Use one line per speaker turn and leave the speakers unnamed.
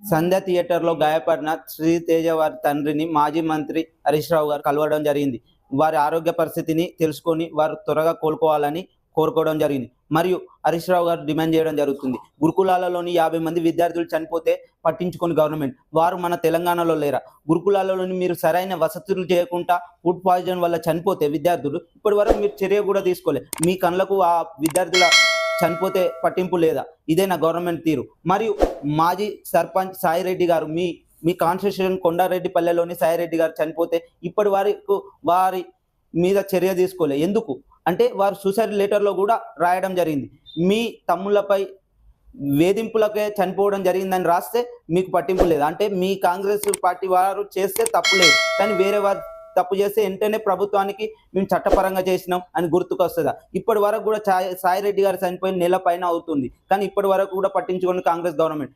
సంధ్య థియేటర్లో గాయపడిన శ్రీతేజ వారి తండ్రిని మాజీ మంత్రి హరీష్ రావు గారు కలవడం జరిగింది. వారి ఆరోగ్య పరిస్థితిని తెలుసుకొని వారు త్వరగా కోలుకోవాలని కోరుకోవడం జరిగింది. మరియు హరీష్ రావు గారు డిమాండ్ చేయడం జరుగుతుంది. గురుకులాలలోని 50 మంది విద్యార్థులు చనిపోతే పట్టించుకొని గవర్నమెంట్ వారు మన తెలంగాణలో లేరా? గురుకులాలలోని మీరు సరైన వసతులు చేయకుండా ఫుడ్ పాయిజన్ వల్ల చనిపోతే విద్యార్థులు ఇప్పటి వరకు మీరు చర్య కూడా తీసుకోలేదు. మీ కళ్ళకు ఆ విద్యార్థుల చనిపోతే పట్టింపు లేదా? ఇదేనా గవర్నమెంట్ తీరు? మరియు మాజీ సర్పంచ్ సాయిరెడ్డి గారు మీ కాన్స్టిట్యూషన్ కొండారెడ్డిపల్లెలోని సాయిరెడ్డి గారు చనిపోతే ఇప్పటి వరకు వారి మీద చర్య తీసుకోలే. ఎందుకు అంటే వారు సూసైడ్ లెటర్లో కూడా రాయడం జరిగింది. మీ తమ్ముళ్ళపై వేధింపులకే చనిపోవడం జరిగిందని రాస్తే మీకు పట్టింపు లేదు. అంటే మీ కాంగ్రెస్ పార్టీ వారు చేస్తే తప్పు లేదు, కానీ వేరే వారు తప్పు చేస్తే వెంటనే ప్రభుత్వానికి మేము చట్టపరంగా చేసినాం అని గుర్తుకొస్తుందా? ఇప్పటి వరకు కూడా సాయిరెడ్డి గారు చనిపోయిన నెల పైన అవుతుంది, కానీ ఇప్పటి వరకు కూడా పట్టించుకొని కాంగ్రెస్ గవర్నమెంట్